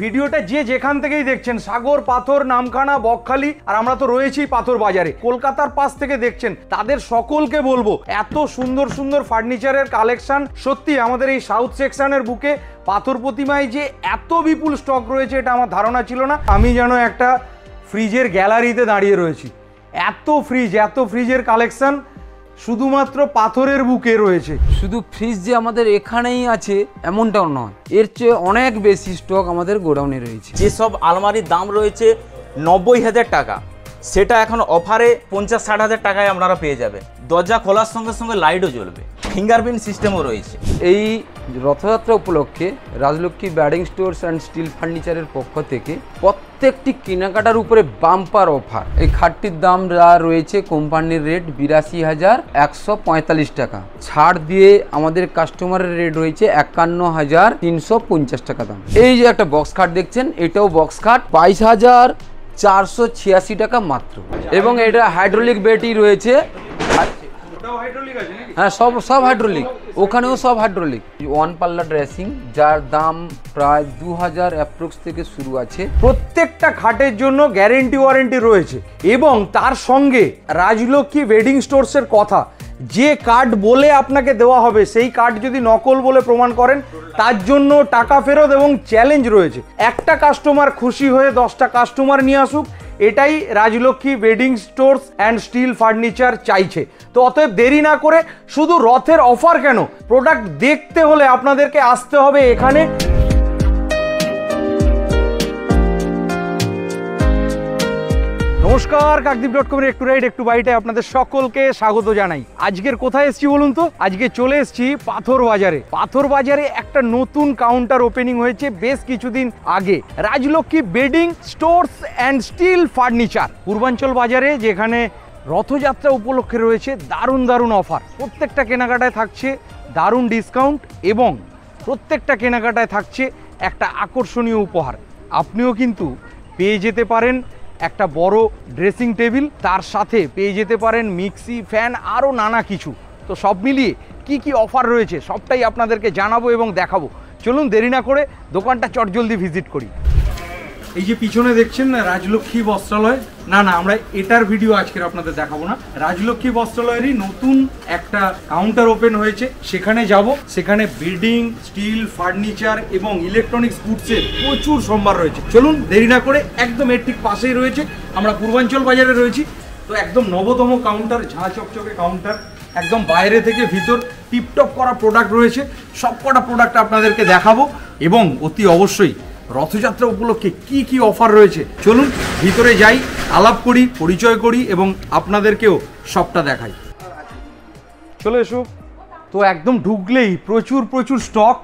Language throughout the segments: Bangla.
ভিডিওটা যে যেখান থেকেই দেখছেন, সাগর, পাথর, নামখানা, বকখালি আর আমরা তো রয়েছি পাথর বাজারে, কলকাতার পাশ থেকে দেখছেন, তাদের সকলকে বলবো এত সুন্দর সুন্দর ফার্নিচারের কালেকশন। সত্যি আমাদের এই সাউথ সেকশনের বুকে পাথর প্রতিমায় যে এত বিপুল স্টক রয়েছে এটা আমার ধারণা ছিল না। আমি যেন একটা ফ্রিজের গ্যালারিতে দাঁড়িয়ে রয়েছি। এত ফ্রিজের কালেকশন শুধুমাত্র পাথরের বুকে রয়েছে। শুধু ফ্রিজ যে আমাদের এখানেই আছে এমনটাও নয়, এর চেয়ে অনেক বেশি স্টক আমাদের গোডাউনে রয়েছে। যেসব আলমারির দাম রয়েছে 90,000 টাকা, সেটা এখন অফারে 50-60,000 টাকায় আপনারা পেয়ে যাবেন। দরজা খোলার সঙ্গে সঙ্গে লাইটও জ্বলবে, ফিঙ্গারপ্রিন্ট সিস্টেমও রয়েছে। এই রথযাত্রা উপলক্ষে Rajlakshmi bedding stores and still ফার্নিচারের পক্ষ থেকে প্রত্যেকটি কেনাকাটার উপরে বাম্পার অফার। এই খাটটির দাম যা রয়েছে কোম্পানির রেট 82,145 টাকা, ছাড় দিয়ে আমাদের কাস্টমারের রেট রয়েছে 51,350 টাকা দাম। এই যে একটা বক্স খাট দেখছেন, এটাও বক্স খাট 22,486 টাকা মাত্র, এবং এটা হাইড্রোলিক বেডই রয়েছে। হ্যাঁ, সব হাইড্রোলিক, ওখানেও সব হাইড্রোলিক। ওয়ান পাল্লা ড্রেসিং যার দাম প্রায় 2000 অ্যাপ্রক্স থেকে শুরু আছে। প্রত্যেকটা খাটের জন্য গ্যারেন্টি ওয়ারেন্টি রয়েছে, এবং তার সঙ্গে রাজলক্ষ্মী ওয়েডিং স্টোরসের কথা, যে কার্ড বলে আপনাকে দেওয়া হবে সেই কার্ড যদি নকল বলে প্রমাণ করেন তার জন্য টাকা ফেরত এবং চ্যালেঞ্জ রয়েছে। একটা কাস্টমার খুশি হয়ে 10টা কাস্টমার নিয়ে আসুক, এটাই Rajlakshmi wedding stores and steel furniture চাইছে। তো অতএব দেরি না করে, শুধু রথের অফার কেন, প্রোডাক্ট দেখতে হলে আপনাদেরকে আসতে হবে এখানে। নমস্কার, কাকদ্বীপ.com এর একটু রাইড একটু বাইটে আপনাদের সকলকে স্বাগত জানাই। আজকের কোথায় এসেছি বলুন তো? আজকে চলে এসেছি পাথর বাজারে। পাথর বাজারে একটা নতুন কাউন্টার ওপেনিং হয়েছে বেশ কিছুদিন আগে, Rajlakshmi wedding stores and steel furniture পূর্বাঞ্চল বাজারে, যেখানে রথযাত্রা উপলক্ষে রয়েছে দারুণ দারুণ অফার। প্রত্যেকটা কেনাকাটায় থাকছে দারুণ ডিসকাউন্ট, এবং প্রত্যেকটা কেনাকাটায় থাকছে একটা আকর্ষণীয় উপহার। আপনিও কিন্তু পেয়ে যেতে পারেন একটা বড় ড্রেসিং টেবিল, তার সাথে পেয়ে যেতে পারেন মিক্সি, ফ্যান, আরও নানা কিছু। তো সব মিলিয়ে কি কি অফার রয়েছে সবটাই আপনাদেরকে জানাবো এবং দেখাবো। চলুন দেরি না করে দোকানটা চটজলদি ভিজিট করি। এই যে পিছনে দেখছেন রাজলক্ষ্মী বস্ত্রালয়, না আমরা এটার ভিডিও আজকের আপনাদের দেখাবো না। রাজলক্ষ্মী বস্ত্রালয়েরই নতুন একটা কাউন্টার ওপেন হয়েছে, সেখানে যাব। সেখানে বিল্ডিং, স্টিল, ফার্নিচার এবং ইলেকট্রনিক্স গুডসের প্রচুর সম্ভার রয়েছে। চলুন দেরি না করে, একদম এর ঠিক পাশেই রয়েছে, আমরা পূর্বাঞ্চল বাজারে রয়েছি। তো একদম নবতম কাউন্টার, ঝাঁ চকচকে কাউন্টার, একদম বাইরে থেকে ভিতর টিপটপ করা প্রোডাক্ট রয়েছে। সব কটা প্রোডাক্ট আপনাদেরকে দেখাবো, এবং অতি অবশ্যই রথযাত্রা উপলক্ষে কি কি অফার রয়েছে চলুন ভিতরে যাই, আলাপ করি, পরিচয় করি এবং আপনাদেরকেও সবটা দেখাই। চলে এসো। তো একদম ঢুকলেই প্রচুর স্টক।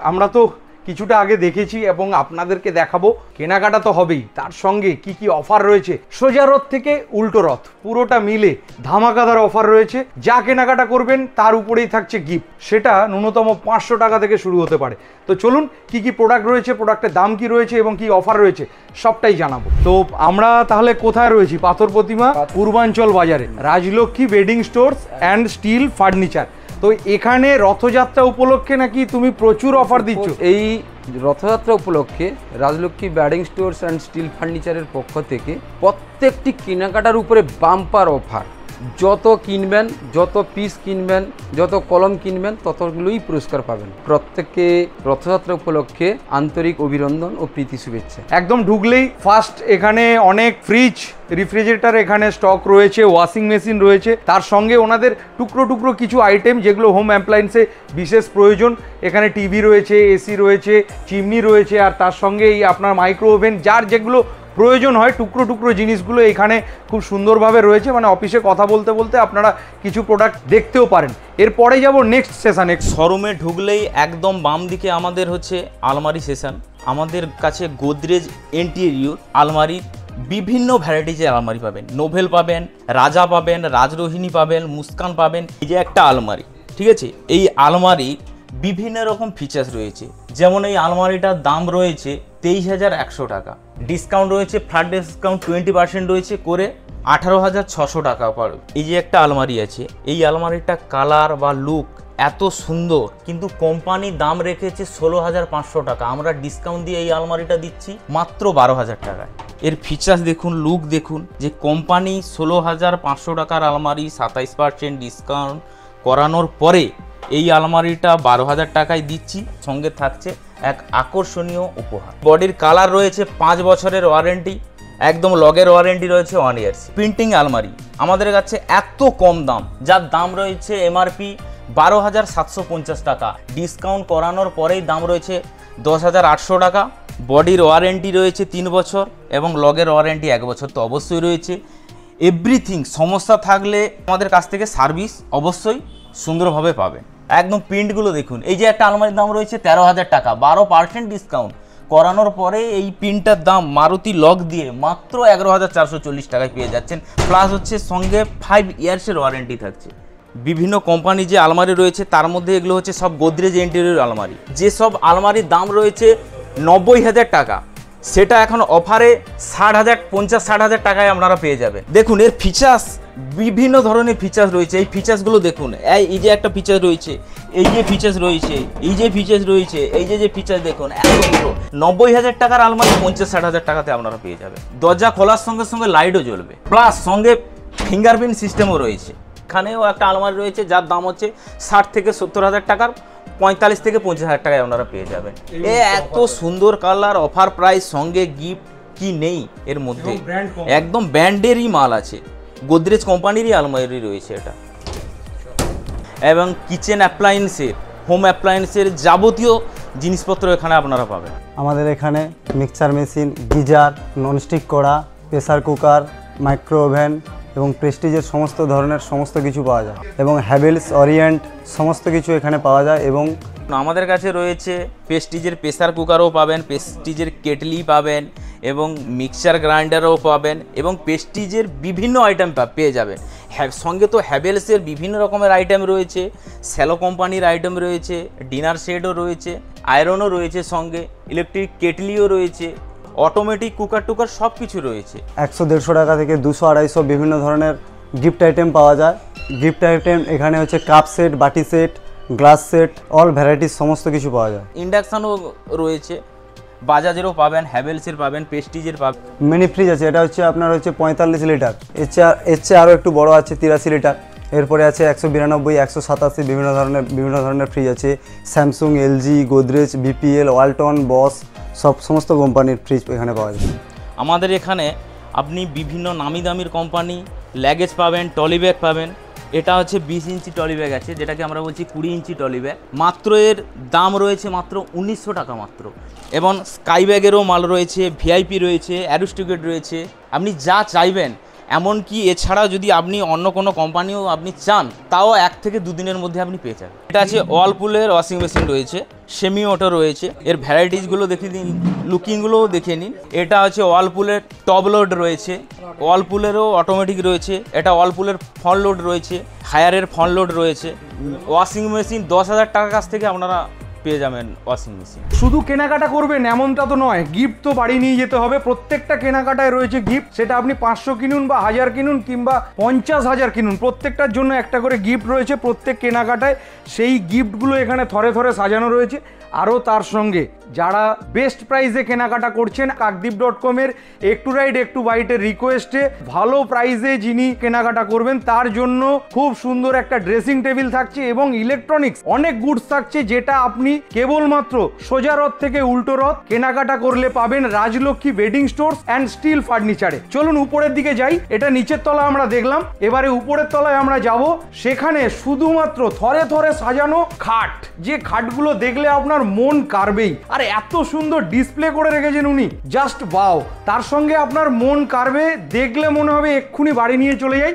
আমরা তো কিছুটা আগে দেখেছি এবং আপনাদেরকে দেখাবো। কেনাকাটা তো হবেই, তার সঙ্গে কি কি অফার রয়েছে। সোজা রথ থেকে উল্টো রথ পুরোটা মিলে ধামাকাদার অফার রয়েছে। যা কেনাকাটা করবেন তার উপরেই থাকছে গিফট, সেটা ন্যূনতম 500 টাকা থেকে শুরু হতে পারে। তো চলুন কি কি প্রোডাক্ট রয়েছে, প্রোডাক্টের দাম কি রয়েছে এবং কি অফার রয়েছে সবটাই জানাবো। তো আমরা তাহলে কোথায় রয়েছি? পাথর প্রতিমা পূর্বাঞ্চল বাজারে, Rajlakshmi wedding stores and steel furniture. তো এখানে রথযাত্রা উপলক্ষে নাকি তুমি প্রচুর অফার দিচ্ছ? এই রথযাত্রা উপলক্ষে রাজলক্ষ্মী ব্যাডিং স্টোরস অ্যান্ড স্টিল ফার্নিচারের পক্ষ থেকে প্রত্যেকটি কেনাকাটার উপরে বাম্পার অফার। যত কিনবেন, যত পিস কিনবেন, যত কলম কিনবেন, ততগুলোই পুরস্কার পাবেন। প্রত্যেককে রথযাত্রা উপলক্ষে আন্তরিক অভিনন্দন ও প্রীতি শুভেচ্ছা। একদম ঢুকলেই ফার্স্ট এখানে অনেক ফ্রিজ, রেফ্রিজারেটর এখানে স্টক রয়েছে, ওয়াশিং মেশিন রয়েছে, তার সঙ্গে ওনাদের টুকরো কিছু আইটেম যেগুলো হোম অ্যাপ্লায়েন্সে বিশেষ প্রয়োজন। এখানে টিভি রয়েছে, এসি রয়েছে, চিমনি রয়েছে, আর তার সঙ্গে এই আপনার মাইক্রো ওভেন, যার যেগুলো প্রয়োজন হয় টুকরো জিনিসগুলো এখানে খুব সুন্দরভাবে রয়েছে। মানে অফিসে কথা বলতে বলতে আপনারা কিছু প্রোডাক্ট দেখতেও পারেন। এরপরে যাব নেক্সট সেশনে। শোরুমে ঢুকলেই একদম বাম দিকে আমাদের হচ্ছে আলমারি সেশন। আমাদের কাছে গোদরেজ ইন্টেরিয়র আলমারি, বিভিন্ন ভ্যারাইটিজের আলমারি পাবেন। নোভেল পাবেন, রাজা পাবেন, রাজরোহিণী পাবেন, মুস্কান পাবেন। এই যে একটা আলমারি, ঠিক আছে, এই আলমারি বিভিন্ন রকম ফিচার্স রয়েছে। যেমন এই আলমারিটার দাম রয়েছে 23,100 টাকা, ডিসকাউন্ট রয়েছে, ফ্ল্যাট ডিসকাউন্ট 20% রয়েছে করে 18,600 টাকা পড়বে। এই যে একটা আলমারি আছে, এই আলমারিটা কালার বা লুক এত সুন্দর, কিন্তু কোম্পানি দাম রেখেছে 16,500 টাকা, আমরা ডিসকাউন্ট দিয়ে এই আলমারিটা দিচ্ছি মাত্র 12,000 টাকায়। এর ফিচার্স দেখুন, লুক দেখুন, যে কোম্পানি 16,500 টাকার আলমারি 27% ডিসকাউন্ট করানোর পরে এই আলমারিটা 12,000 টাকায় দিচ্ছি। সঙ্গে থাকছে এক আকর্ষণীয় উপহার। বডির কালার রয়েছে 5 বছরের ওয়ারেন্টি, একদম লগের ওয়ারেন্টি রয়েছে 1 ইয়ার্স। প্রিন্টিং আলমারি আমাদের কাছে এত কম দাম, যার দাম রয়েছে এমআরপি 12,750 টাকা, ডিসকাউন্ট করানোর পরেই দাম রয়েছে 10,800 টাকা। বডির ওয়ারেন্টি রয়েছে 3 বছর এবং লগের ওয়ারেন্টি 1 বছর তো অবশ্যই রয়েছে। এভরিথিং, সমস্যা থাকলে আমাদের কাছ থেকে সার্ভিস অবশ্যই সুন্দরভাবে পাবেন। একদম প্রিন্টগুলো দেখুন, এই যে একটা আলমারির দাম রয়েছে 13,000 টাকা, 12% ডিসকাউন্ট করানোর পরে এই প্রিন্টার দাম মারুতি লক দিয়ে মাত্র 11,440 টাকায় পেয়ে যাচ্ছেন। প্লাস হচ্ছে সঙ্গে 5 ইয়ার্সের ওয়ারেন্টি থাকছে। বিভিন্ন কোম্পানি যে আলমারি রয়েছে তার মধ্যে এগুলো হচ্ছে সব গোদরেজ ইন্টেরিয়র আলমারি। যেসব আলমারির দাম রয়েছে 90,000 টাকা, সেটা এখন অফারে 50,000 টাকায় আপনারা পেয়ে যাবেন। দেখুন এর ফিচার্স, বিভিন্ন ধরনের ফিচার্স রয়েছে। এই ফিচার্সগুলো দেখুন, এই যে একটা ফিচার রয়েছে, এই যে ফিচার্স রয়েছে, এই যে ফিচার্স রয়েছে, এই যে ফিচার্স দেখুন, এতগুলো 90,000 টাকার আলমারি 50,000 টাকাতে আপনারা পেয়ে যাবেন। দরজা খোলার সঙ্গে সঙ্গে লাইটও জ্বলবে, প্লাস সঙ্গে ফিঙ্গারপ্রিন্ট সিস্টেমও রয়েছে। এখানেও একটা আলমারি রয়েছে যার দাম হচ্ছে 60 থেকে 70,000 টাকার, 45 থেকে 50,000 টাকায় আপনারা পেয়ে যাবেন। এত সুন্দর কালার, অফার প্রাইস, সঙ্গে গিফট কি নেই এর মধ্যে? একদম ব্র্যান্ডেরই মাল আছে, গোদরেজ কোম্পানিরই আলমারি রয়েছে এটা। এবং কিচেন অ্যাপ্লায়েন্সের, হোম অ্যাপ্লায়েন্সের যাবতীয় জিনিসপত্র এখানে আপনারা পাবেন। আমাদের এখানে মিক্সচার মেশিন, গিজার, ননস্টিক কড়া, প্রেসার কুকার, মাইক্রো ওভেন এবং প্রেস্টিজের সমস্ত ধরনের সমস্ত কিছু পাওয়া যায়, এবং হ্যাভেলস, অরিয়েন্ট সমস্ত কিছু এখানে পাওয়া যায়। এবং আমাদের কাছে রয়েছে প্রেস্টিজের প্রেসার কুকারও পাবেন, প্রেস্টিজের কেটলি পাবেন এবং মিক্সচার গ্রাইন্ডারও পাবেন, এবং প্রেস্টিজের বিভিন্ন আইটেম পেয়ে যাবেন। সঙ্গে তো হ্যাভেলসের বিভিন্ন রকমের আইটেম রয়েছে, স্যালো কোম্পানির আইটেম রয়েছে, ডিনার সেটও রয়েছে, আয়রনও রয়েছে, সঙ্গে ইলেকট্রিক কেটলিও রয়েছে, অটোমেটিক কুকার টুকার সব কিছু রয়েছে। 100-150 টাকা থেকে 200-250 বিভিন্ন ধরনের গিফট আইটেম পাওয়া যায়। গিফট আইটেম এখানে হচ্ছে কাপ সেট, বাটি set, glass set, all varieties সমস্ত কিছু পাওয়া যায়। ইন্ডাকশানও রয়েছে, বাজাজেরও পাবেন, হ্যাভেলসের পাবেন, প্রেস্টিজের পাবেন। মিনি ফ্রিজ আছে, এটা হচ্ছে আপনার হচ্ছে 45 লিটার, এর চেয়ে আরও একটু বড় আছে 83 লিটার। এরপরে আছে 192, 187 বিভিন্ন ধরনের ফ্রিজ আছে। Samsung, LG, Godrej, BPL, Walton, বস সমস্ত কোম্পানির ফ্রিজ এখানে পাওয়া যায়। আমাদের এখানে আপনি বিভিন্ন নামি দামির কোম্পানি ল্যাগেজ পাবেন, টলি ব্যাগ পাবেন। এটা হচ্ছে 20 ইঞ্চি টলি ব্যাগ আছে, যেটাকে আমরা বলছি 20 ইঞ্চি টলি ব্যাগ। মাত্র এর দাম রয়েছে মাত্র 1900 টাকা মাত্র। এবং স্কাই ব্যাগেরও মাল রয়েছে, ভিআইপি রয়েছে, অ্যারিস্টোক্রেট রয়েছে, আপনি যা চাইবেন। এমনকি এছাড়াও যদি আপনি অন্য কোনো কোম্পানিও আপনি চান, তাও 1 থেকে 2 দিনের মধ্যে আপনি পেয়ে যাবেন। এটা আছে ওয়ালপুলের ওয়াশিং মেশিন রয়েছে, সেমি অটো রয়েছে। এর ভ্যারাইটিসগুলো দেখে নিন, লুকিংগুলোও দেখে নিন। এটা হচ্ছে ওয়ালপুলের টপ লোড রয়েছে, ওয়ালপুলেরও অটোমেটিক রয়েছে, এটা ওয়ালপুলের ফ্রন্ট লোড রয়েছে, হায়ারের ফ্রন্ট লোড রয়েছে। ওয়াশিং মেশিন 10,000 টাকার কাছ থেকে আপনারা পেয়ে যাবেন ওয়াশিং মেশিন। শুধু কেনাকাটা করবেন এমনটা তো নয়, গিফট তো বাড়ি নিয়ে যেতে হবে। প্রত্যেকটা কেনাকাটায় রয়েছে গিফট, সেটা আপনি 500 কিনুন বা 1000 কিনুন কিংবা 50,000 কিনুন, প্রত্যেকটার জন্য একটা করে গিফট রয়েছে প্রত্যেক কেনাকাটায়। সেই গিফটগুলো এখানে থরে থরে সাজানো রয়েছে। আরও তার সঙ্গে যারা বেস্ট প্রাইসে কেনাকাটা করছেন, কাকদ্বীপ.com-এর একটু রাইড একটু বাইটের রিকোয়েস্টে ভালো প্রাইসে যিনি কেনাকাটা করবেন তার জন্য খুব সুন্দর একটা ড্রেসিং টেবিল থাকছে এবং ইলেকট্রনিক্স অনেক গুডস থাকছে, যেটা আপনি কেবলমাত্র সোজা রথ থেকে উল্টো রথ কেনাকাটা করলে পাবেন Rajlakshmi bedding stores and steel ফার্নিচারে। চলুন উপরের দিকে যাই। এটা নিচের তলায় আমরা দেখলাম, এবারে উপরের তলায় আমরা যাব। সেখানে শুধুমাত্র থরে থরে সাজানো খাট, যে খাটগুলো দেখলে আপনার মন কাড়বেই। আর এত সুন্দর ডিসপ্লে করে রেখেছেন উনি, জাস্ট ওয়াও। তার সঙ্গে আপনার মন কাড়বে, দেখলে মনে হবে এক্ষুনি বাড়ি নিয়ে চলে যাই।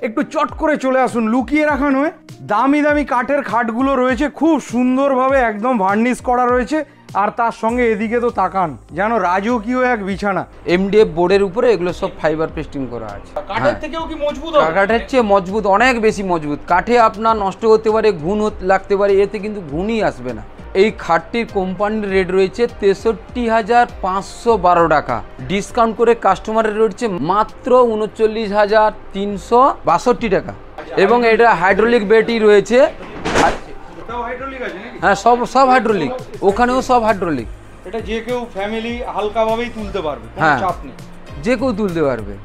একটু চট করে চলে আসুন, লুকিয়ে রাখা নয়। দামি দামি কাঠের খাটগুলো রয়েছে, খুব সুন্দরভাবে একদম ভার্নিশ করা রয়েছে। আর তার সঙ্গে এদিকে তো তাকান, যেন রাজকীয় এক বিছানা। এমডিএফ বোর্ডের উপরে এগুলো সব ফাইবার পেস্টিং করা আছে। কাঠের থেকেও কি মজবুত? কাঠের চেয়ে মজবুত, অনেক বেশি মজবুত। কাঠে আপনার নষ্ট হতে পারে, ঘুণ লাগতে পারে, এতে কিন্তু ঘুণই আসবে না। এই খাটটির কোম্পানির রেট রয়েছে 63,512 টাকা, ডিসকাউন্ট করে কাস্টমারের রয়েছে মাত্র 39,362 টাকা। এবং এটা হাইড্রোলিক বেডই রয়েছে, হাইড্রোলিক আছে নাকি? হ্যাঁ, সব হাইড্রোলিক, ওখানেও সব হাইড্রোলিক। এটা যে কেউ ফ্যামিলি হালকাভাবেই তুলতে পারবে, কোনো হ্যাঁ, চাপ নেই। যে কেউ তুলতে পারবে।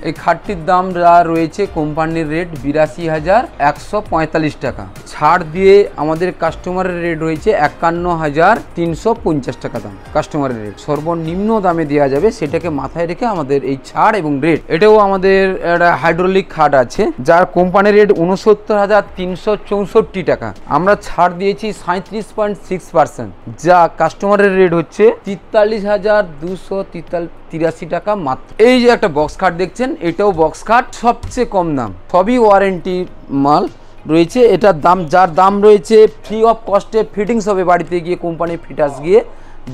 এই খাটটির দাম যা রয়েছে কোম্পানির রেট 82,145 টাকা, ছাড় দিয়ে আমাদের কাস্টমারের রেট রয়েছে 51,350 টাকা দাম কাস্টমারের রেট। সর্বনিম্ন দামে দেওয়া যাবে, সেটাকে মাথায় রেখে আমাদের এই ছাড় এবং রেট। এটাও আমাদের একটা হাইড্রোলিক খাট আছে যার কোম্পানির রেট 69,364 টাকা, আমরা ছাড় দিয়েছি 37.6%, যা কাস্টমারের রেট হচ্ছে 43,283 টাকা মাত্র। এই যে একটা বক্স খাট দেখছেন, এটাও বক্স খাট, সবচেয়ে কম দাম, সবই ওয়ারেন্টি মাল রয়েছে। এটার দাম, যার দাম রয়েছে ফ্রি অফ কস্টে ফিটিংস হবে বাড়িতে গিয়ে, কোম্পানি ফিটার্স গিয়ে,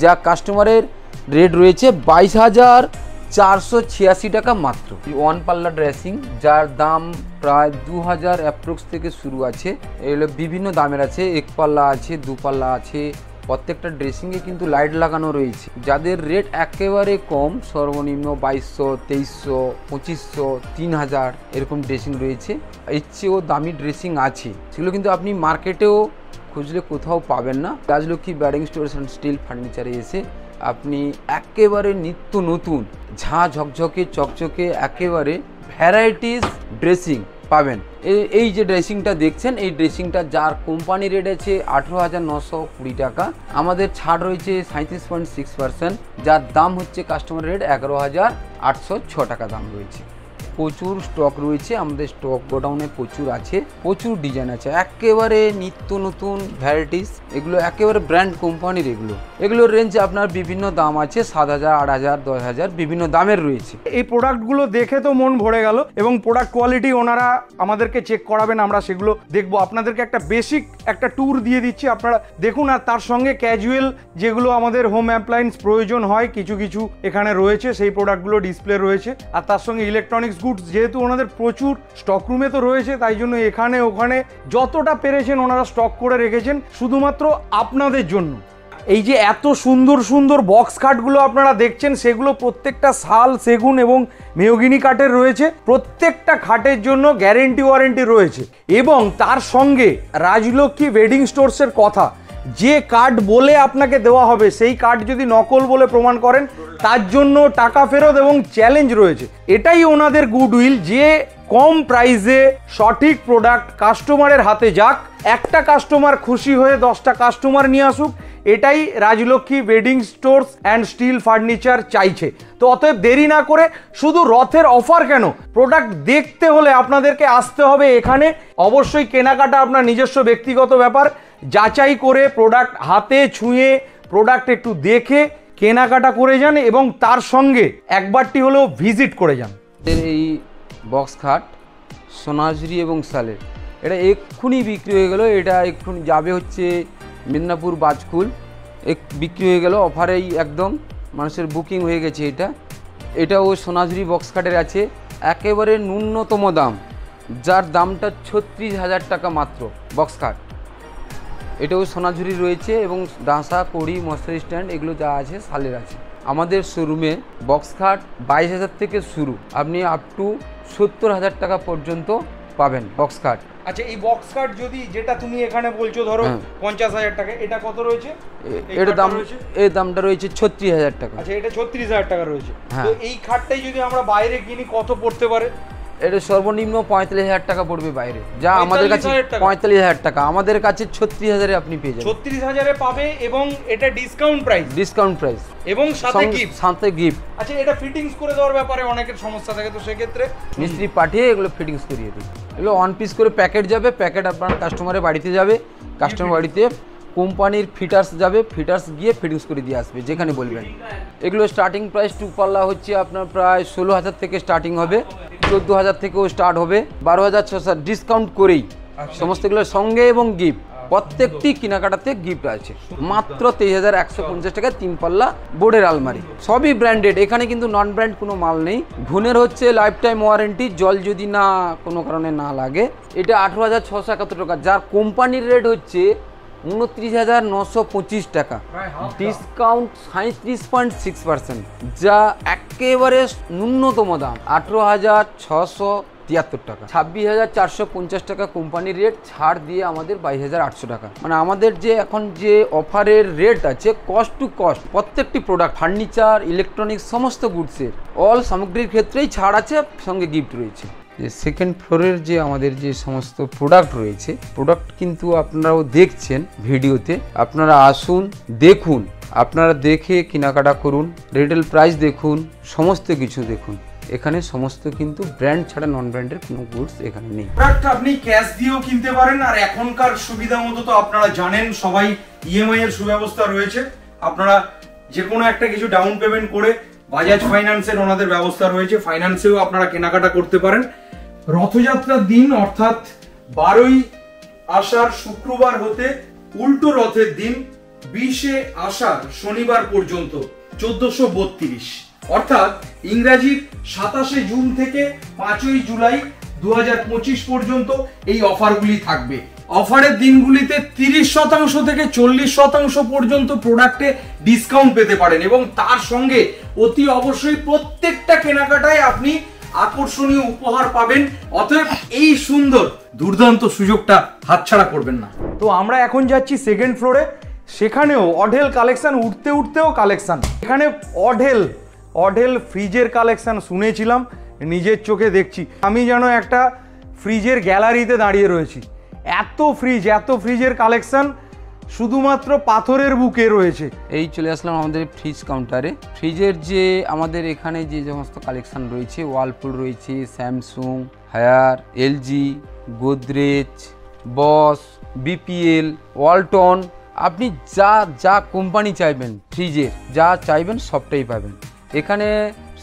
যা কাস্টমারের রেট রয়েছে 22,486 টাকা মাত্র। ওয়ান পাল্লা ড্রেসিং, যার দাম প্রায় 2000 অ্যাপ্রক্স থেকে শুরু আছে। এগুলো বিভিন্ন দামের আছে, 1 পাল্লা আছে, 2 পাল্লা আছে। প্রত্যেকটা ড্রেসিংয়ে কিন্তু লাইট লাগানো রয়েছে। যাদের রেট একেবারে কম, সর্বনিম্ন 2200, 2300, 2500, 3000 এরকম ড্রেসিং রয়েছে। এর চেয়েও দামি ড্রেসিং আছে, সেগুলো কিন্তু আপনি মার্কেটেও খুঁজলে কোথাও পাবেন না। রাজলক্ষ্মী ব্যাডিং স্টোরস অ্যান্ড স্টিল ফার্নিচারে এসে আপনি একেবারে নিত্য নতুন, ঝাঁ ঝকঝকে চকচকে একেবারে ভ্যারাইটিস ড্রেসিং পাবেন। এই যে ড্রেসিংটা দেখছেন, এই ড্রেসিংটা যার কোম্পানি রেট আছে 18,920 টাকা, আমাদের ছাড় রয়েছে 37.6%, যার দাম হচ্ছে কাস্টমার রেট 11,806 টাকা দাম রয়েছে। প্রচুর স্টক রয়েছে, আমাদের স্টক গোডাউনে প্রচুর আছে, প্রচুর ডিজাইন আছে, একেবারে নিত্য নতুন ভ্যারাইটিস। এগুলো একেবারে ব্র্যান্ড কোম্পানির, এগুলোর রেঞ্জে আপনার বিভিন্ন দাম আছে, 7,000, 8,000, 10,000 বিভিন্ন দামের রয়েছে। এই প্রোডাক্টগুলো দেখে তো মন ভরে গেল, এবং প্রোডাক্ট কোয়ালিটি ওনারা আমাদেরকে চেক করাবেন, আমরা সেগুলো দেখবো। আপনাদেরকে একটা বেসিক একটা ট্যুর দিয়ে দিচ্ছি, আপনারা দেখুন। আর তার সঙ্গে ক্যাজুয়াল যেগুলো আমাদের হোম অ্যাপ্লায়েন্স প্রয়োজন হয় কিছু কিছু এখানে রয়েছে, সেই প্রোডাক্টগুলো ডিসপ্লে রয়েছে। আর তার সঙ্গে ইলেকট্রনিক্স গুডস যেহেতু ওনাদের প্রচুর স্টক রুমে তো রয়েছে, তাই জন্য এখানে ওখানে যতটা পেরেছেন ওনারা স্টক করে রেখেছেন শুধুমাত্র আপনাদের জন্য। এই যে এত সুন্দর সুন্দর বক্স খাটগুলো আপনারা দেখছেন, সেগুলো প্রত্যেকটা শাল, সেগুন এবং মেহগিনি কাঠের রয়েছে। প্রত্যেকটা খাটের জন্য গ্যারেন্টি ওয়ারেন্টি রয়েছে, এবং তার সঙ্গে রাজলক্ষ্মী ওয়েডিং স্টোরসের কথা, যে কার্ড বলে আপনাকে দেওয়া হবে, সেই কার্ড যদি নকল বলে প্রমাণ করেন তার জন্য টাকা ফেরত এবং চ্যালেঞ্জ রয়েছে। এটাই ওনাদের গুডউইল, যে কম প্রাইসে সঠিক প্রোডাক্ট কাস্টমারের হাতে যাক, একটা কাস্টমার খুশি হয়ে 10টা কাস্টমার নিয়ে আসুক, এটাই Rajlakshmi wedding stores and steel furniture চাইছে। তো অতএব দেরি না করে, শুধু রথের অফার কেন, প্রোডাক্ট দেখতে হলে আপনাদেরকে আসতে হবে এখানে। অবশ্যই কেনাকাটা আপনার নিজস্ব ব্যক্তিগত ব্যাপার, যাচাই করে প্রোডাক্ট হাতে ছুঁয়ে প্রোডাক্ট একটু দেখে কেনাকাটা করে যান, এবং তার সঙ্গে একবারটি হলেও ভিজিট করে যান। এই বক্স খাট সোনাঝুরি এবং শালের, এটা এক্ষুনি বিক্রি হয়ে গেল। এটা এক্ষুনি যাবে হচ্ছে মেদিনীপুর বাজকুল, বিক্রি হয়ে গেল অফারেই, একদম মানুষের বুকিং হয়ে গেছে। এটাও সোনাঝুরি বক্স খাটের আছে, একেবারে ন্যূনতম দাম, যার দামটা 36,000 টাকা মাত্র বক্স খাট। এটাও সোনাঝুরি রয়েছে, এবং ডাঁসা, কড়ি, মশারি স্ট্যান্ড এগুলো যা আছে শালের আছে। আমাদের শোরুমে বক্স খাট 22,000 থেকে শুরু, আপনি আপ টু 70,000 টাকা পর্যন্ত পাবেন বক্স খাট। আচ্ছা, এই বক্স খাট যদি, যেটা তুমি এখানে বলছো ধরো 50,000 টাকা, এটা কত রয়েছে? এর দামটা রয়েছে 36,000 টাকা। আচ্ছা, এটা 36,000 টাকা রয়েছে। তো এই খাটটাই যদি আমরা বাইরে কিনি কত পড়তে পারে? এটা সর্বনিম্ন 45,000 টাকা পড়বে বাইরে, যা আমাদের কাছে 45,000 টাকা, আমাদের কাছে 36,000 এ আপনি পেয়ে যাবেন। 36,000 এ পাবে, এবং এটা ডিসকাউন্ট প্রাইস, এবং সাথে গিফট। আচ্ছা, এটা ফিটিংস করে দেওয়ার ব্যাপারে অনেকের সমস্যা থাকে, তো সেক্ষেত্রে মিস্ত্রি পাঠিয়ে এগুলো ফিটিংস করিয়ে দিই। এগুলো 1 পিস করে প্যাকেট যাবে, প্যাকেট আপনার কাস্টমারের বাড়িতে যাবে, কাস্টমার বাড়িতে কোম্পানির ফিটার্স যাবে, ফিটার্স গিয়ে ফিটিংস করে দিয়ে আসবে যেখানে বলবেন। এগুলো স্টার্টিং প্রাইস 2 পাল্লা হচ্ছে আপনার প্রায় 16,000 থেকে স্টার্টিং হবে, 14,000 থেকেও স্টার্ট হবে, 12,600 ডিসকাউন্ট করেই সমস্ত এগুলোর সঙ্গে, এবং গিফট প্রত্যেকটি কেনাকাটাতে গিফট আছে। মাত্র 23,150 টাকায় 3 পাল্লা বোর্ডের আলমারি, সবই ব্র্যান্ডেড। এখানে কিন্তু নন ব্র্যান্ড কোনো মাল নেই। ঘুণের হচ্ছে লাইফ টাইম ওয়ারেন্টি, জল যদি না কোনো কারণে না লাগে। এটা 18,671 টাকা, যার কোম্পানির রেট হচ্ছে 29,925 টাকা, ডিসকাউন্ট 37.6%, যা একেবারে ন্যূনতম দাম 18,600 73 টাকা। 26,450 টাকা কোম্পানির রেট, ছাড় দিয়ে আমাদের 22,800 টাকা। মানে আমাদের যে এখন যে অফারের রেট আছে কস্ট টু কস্ট, প্রত্যেকটি প্রোডাক্ট ফার্নিচার, ইলেকট্রনিক্স সমস্ত গুডসের অল সামগ্রীর ক্ষেত্রেই ছাড় আছে, সঙ্গে গিফট রয়েছে। যে সেকেন্ড ফ্লোরের যে আমাদের যে সমস্ত প্রোডাক্ট রয়েছে, প্রোডাক্ট কিন্তু আপনারাও দেখছেন ভিডিওতে, আপনারা আসুন দেখুন, আপনারা দেখে কেনাকাটা করুন, রিটেল প্রাইস দেখুন, সমস্ত কিছু দেখুন। এখানে সমস্ত কিন্তু ব্র্যান্ড ছাড়া নন ব্র্যান্ডের কোনো গুডস এখানে নেই। প্রোডাক্ট আপনি ক্যাশ দিয়েও কিনতে পারেন, আর এখনকার সুবিধা মতো তো আপনারা জানেন সবাই ইএমআই এর সুব্যবস্থা রয়েছে। আপনারা যে কোনো একটা কিছু ডাউন পেমেন্ট করে বাজাজ ফাইন্যান্সের ওনাদের ব্যবস্থা রয়েছে, ফাইন্যান্সেও আপনারা কেনাকাটা করতে পারেন। রথযাত্রার দিন অর্থাৎ 12ই আষাঢ় শুক্রবার হতে উল্টো রথের দিন 20শে আষাঢ় শনিবার পর্যন্ত 1432, অর্থাৎ ইংরাজির 27শে জুন থেকে 5ই জুলাই 2025 পর্যন্ত এই অফারগুলি থাকবে। অফারের দিনগুলিতে 30% থেকে 40% পর্যন্ত প্রোডাক্টে ডিসকাউন্ট পেতে পারেন, এবং তার সঙ্গে অতি অবশ্যই প্রত্যেকটা কেনাকাটায় আপনি আকর্ষণীয় উপহার পাবেন। অতএব এই সুন্দর দুর্দান্ত সুযোগটা হাতছাড়া করবেন না। তো আমরা এখন যাচ্ছি সেকেন্ড ফ্লোরে, সেখানেও অঢেল কালেকশন, উঠতে উঠতেও কালেকশন। এখানে অঢেল ফ্রিজের কালেকশন শুনেছিলাম, নিজের চোখে দেখছি। আমি যেন একটা ফ্রিজের গ্যালারিতে দাঁড়িয়ে রয়েছি। এত ফ্রিজের কালেকশন শুধুমাত্র পাথরের বুকে রয়েছে। এই চলে আসলাম আমাদের ফ্রিজ কাউন্টারে। ফ্রিজের যে আমাদের এখানে যে সমস্ত কালেকশন রয়েছে, ওয়ালপুল রয়েছে, স্যামসুং, হায়ার, এলজি, গোদরেজ, বস, বিপিএল, ওয়ালটন, আপনি যা কোম্পানি চাইবেন, ফ্রিজের যা চাইবেন সবটাই পাবেন এখানে।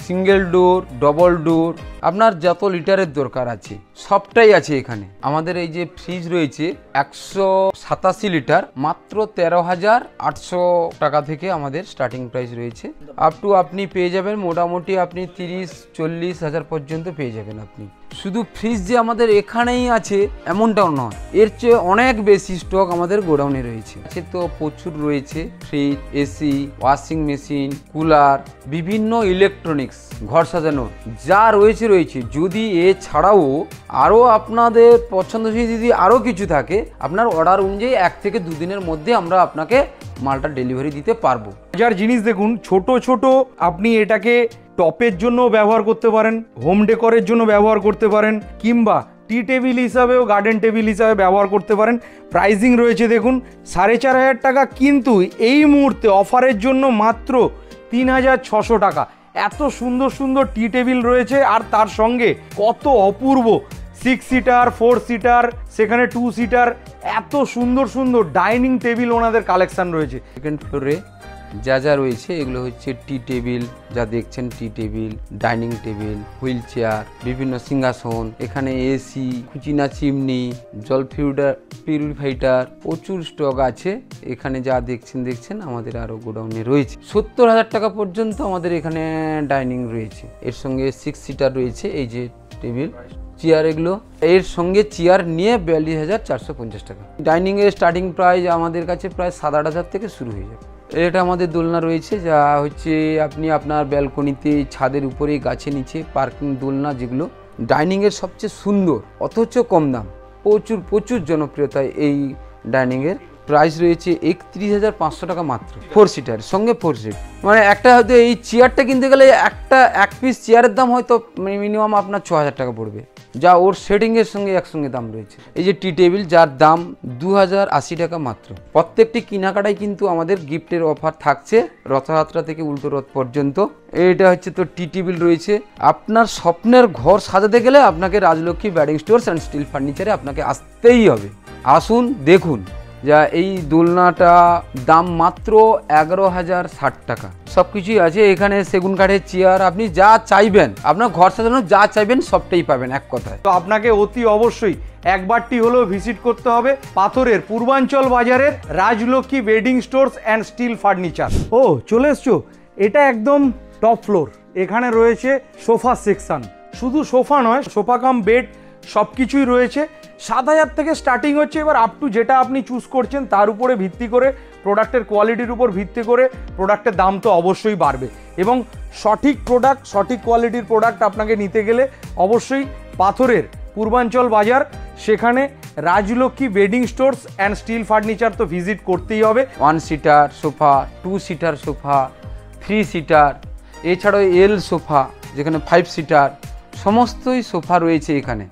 সিঙ্গেল ডোর, ডবল ডোর, আপনার যত লিটারের দরকার আছে সবটাই আছে এখানে। আমাদের এই যে ফ্রিজ রয়েছে 187 লিটার, মাত্র 13,800 টাকা থেকে আমাদের স্টার্টিং প্রাইস রয়েছে। আপ টু আপনি পেয়ে যাবেন মোটামুটি আপনি 30-40 হাজার পর্যন্ত পেয়ে যাবেন আপনি। শুধু ফ্রিজ যে আমাদের এখানেই আছে এমনটাও নয়, এর চেয়ে অনেক বেশি স্টক আমাদের গোডাউনে রয়েছে। তো প্রচুর রয়েছে fridge, AC, washing machine, cooler, বিভিন্ন ইলেকট্রনিক্স, ঘর সাজানোর যা রয়েছে। যদি এছাড়াও আরও আপনাদের পছন্দসই যদি আরও কিছু থাকে, আপনার অর্ডার অনুযায়ী 1 থেকে 2 দিনের মধ্যে আমরা আপনাকে মালটা ডেলিভারি দিতে পারবো। যার জিনিস দেখুন, ছোট আপনি এটাকে টপের জন্য ব্যবহার করতে পারেন, হোম ডেকোরের জন্য ব্যবহার করতে পারেন, কিংবা টি টেবিল হিসাবেও, গার্ডেন টেবিল হিসাবে ব্যবহার করতে পারেন। প্রাইসিং রয়েছে দেখুন 4,500 টাকা, কিন্তু এই মুহূর্তে অফারের জন্য মাত্র 3,600 টাকা। এত সুন্দর টি টেবিল রয়েছে, আর তার সঙ্গে কত অপূর্ব 6 সিটার, 4 সিটার, সেখানে 2 সিটার, এত সুন্দর ডাইনিং টেবিল ওনাদের কালেকশন রয়েছে। সেকেন্ড ফ্লোরে যা রয়েছে এগুলো হচ্ছে টি টেবিল, যা দেখছেন tea table, dining table, wheel chair, বিভিন্ন সিংহাসন, এখানে এসি, কুচিনা চিমনি, জল পিউরিফাইটার, প্রচুর স্টক আছে এখানে। যা দেখছেন আমাদের আরো গোডাউনে রয়েছে। 70,000 টাকা পর্যন্ত আমাদের এখানে ডাইনিং রয়েছে। এর সঙ্গে 6 সিটার রয়েছে, এই যে টেবিল, চেয়ার, এগুলো এর সঙ্গে চেয়ার নিয়ে 42,450 টাকা। ডাইনিং এর স্টার্টিং প্রাইস আমাদের কাছে প্রায় 7-8 থেকে শুরু হয়ে যাবে। এটা আমাদের দোলনা রয়েছে, যা হচ্ছে আপনি আপনার ব্যালকনিতে, ছাদের উপরে, গাছে নিচে পার্কিং দোলনা, যেগুলো ডাইনিংয়ের সবচেয়ে সুন্দর অথচ কম দাম। প্রচুর জনপ্রিয়তা এই ডাইনিংয়ের। প্রাইস রয়েছে 31,500 টাকা মাত্র, 4 সিটার সঙ্গে 4 সিট। মানে একটা হয়তো এই চেয়ারটা কিনতে গেলে এক পিস চেয়ারের দাম হয়তো মিনিমাম আপনার 6,000 টাকা পড়বে, যা ওর সেটিংয়ের সঙ্গে একসঙ্গে দাম রয়েছে। এই যে টি টেবিল, যার দাম 2,080 টাকা মাত্র। প্রত্যেকটি কেনাকাটায় কিন্তু আমাদের গিফটের অফার থাকছে রথযাত্রা থেকে উল্টো রথ পর্যন্ত। এটা হচ্ছে তো টি টেবিল রয়েছে। আপনার স্বপ্নের ঘর সাজাতে গেলে আপনাকে Rajlakshmi bedding stores and steel ফার্নিচারে আপনাকে আসতেই হবে। আসুন দেখুন। যা এই দোলনাটা দাম মাত্র 11,060 টাকা। সব কিছুই আছে এখানে, সেগুন কাঠের চেয়ার, আপনি যা চাইবেন, আপনার ঘর সাজানোর যা চাইবেন সবটাই পাবেন এক কথায়। তো আপনাকে অতি অবশ্যই একবারটি হলেও ভিজিট করতে হবে পাথরের পূর্বাঞ্চল বাজারের Rajlakshmi bedding stores and steel furniture. ও চলে এসছো, এটা একদম টপ ফ্লোর। এখানে রয়েছে সোফা সেকশন। শুধু সোফা নয়, সোফা কাম বেড সব কিছুই রয়েছে। 7,000 থেকে স্টার্টিং হচ্ছে। এবার আপ টু যেটা আপনি চুজ করছেন তার উপরে ভিত্তি করে, প্রোডাক্টের কোয়ালিটির উপর ভিত্তি করে প্রোডাক্টের দাম তো অবশ্যই বাড়বে। এবং সঠিক প্রোডাক্ট, সঠিক কোয়ালিটির প্রোডাক্ট আপনাকে নিতে গেলে অবশ্যই পাথরের পূর্বাঞ্চল বাজার, সেখানে Rajlakshmi bedding stores and steel furniture তো ভিজিট করতেই হবে। 1 seater sofa, 2 seater sofa, 3 seater, এছাড়াও এল সোফা যেখানে 5 সিটার, সমস্তই সোফা রয়েছে এখানে।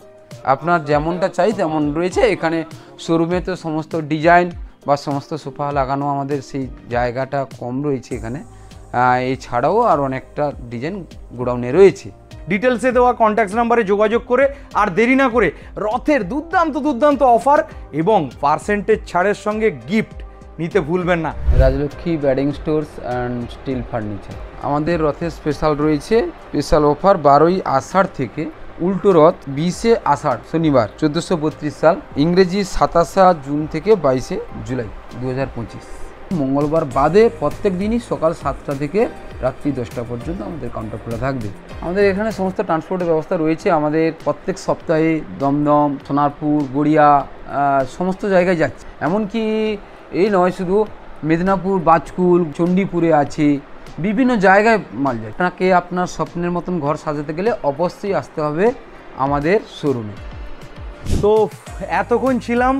আপনার যেমনটা চাই তেমন রয়েছে এখানে। শোরুমে তো সমস্ত ডিজাইন বা সমস্ত সোফা লাগানো, আমাদের সেই জায়গাটা কম রয়েছে এখানে। এছাড়াও আর অনেকটা ডিজাইন গোডাউনে রয়েছে। ডিটেলসে দেওয়া কন্ট্যাক্ট নাম্বারে যোগাযোগ করে আর দেরি না করে রথের দুর্দান্ত অফার এবং পার্সেন্টেজ ছাড়ের সঙ্গে গিফট নিতে ভুলবেন না। Rajlakshmi bedding stores and steel furniture আমাদের রথের স্পেশাল রয়েছে, স্পেশাল অফার 12ই আষাঢ় থেকে উল্টো রথ 20শে আষাঢ় শনিবার 1432 সাল, ইংরেজি 27শে জুন থেকে 22শে জুলাই 2025। মঙ্গলবার বাদে প্রত্যেক দিনই সকাল 7টা থেকে রাত্রি 10টা পর্যন্ত আমাদের কাউন্টার খোলা থাকবে। আমাদের এখানে সমস্ত ট্রান্সপোর্টের ব্যবস্থা রয়েছে। আমাদের প্রত্যেক সপ্তাহে দমদম, সোনারপুর, গড়িয়া সমস্ত জায়গায় যাচ্ছে। এমনকি এই নয়, শুধু মেদিনীপুর, বাজকুল, চণ্ডীপুরে আছে, বিভিন্ন জায়গায় মাল যায়। আপনাকে আপনার স্বপ্নের মতন ঘর সাজাতে গেলে অবশ্যই আসতে হবে আমাদের শোরুমে। তো এতক্ষণ ছিলাম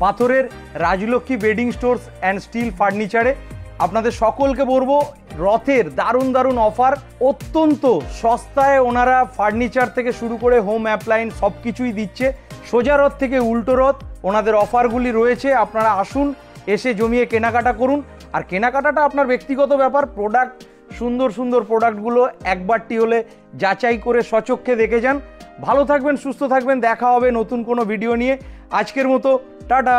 পাথরের Rajlakshmi bedding stores and steel ফার্নিচারে। আপনাদের সকলকে বলবো রথের দারুণ অফার, অত্যন্ত সস্তায় ওনারা ফার্নিচার থেকে শুরু করে হোম অ্যাপ্লায়েন্স সব কিছুই দিচ্ছে। সোজা রথ থেকে উল্টো রথ ওনাদের অফারগুলি রয়েছে। আপনারা আসুন, এসে জমিয়ে কেনাকাটা করুন। আর কেনাকাটাটা আপনার ব্যক্তিগত ব্যাপার। প্রোডাক্ট সুন্দর প্রোডাক্টগুলো একবারটি হলে যাচাই করে স্বচক্ষে দেখে যান। ভালো থাকবেন, সুস্থ থাকবেন, দেখা হবে নতুন কোনো ভিডিও নিয়ে। আজকের মতো টাটা।